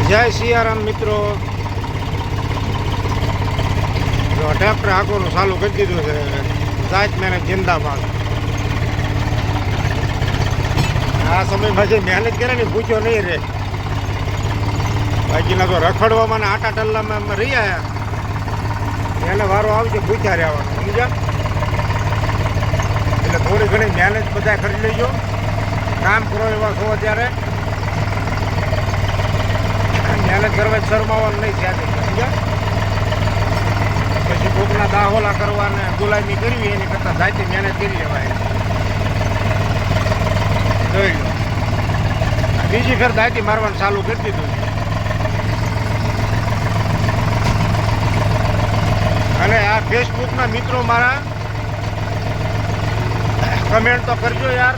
જય સિયારામ મિત્રો. જો ટ્રેક્ટર હાંકવાનું ચાલુ કરી દીધું છે. જાત મહેનત જિંદાબાદ. આ સમયમાં જે મહેનત કરે ને પૂછ્યો નહીં રે. બાકીના તો રખડવામાં ને આટા ટલ્લામાં રહી આવ્યા એને વારો આવશે પૂછ્યા રહેવાનો, સમજ્યા? એટલે થોડી ઘણી મહેનત બધા કરી લેજો. કામ કરો એવા છો ત્યારે મહેનત કરવા શરમાવાનું નહીં છે. સમજ્યા? પછી કોકના દાહોલા કરવા ને ગુલામી કરવી એની કરતાં જાતે મહેનત કરી લેવાય. જોઈ લો, બીજી ફેર દાંતી મારવાનું ચાલુ કરી દીધું છે. અને આ ફેસબુકના મિત્રો મારા કમેન્ટ તો કરજો યાર.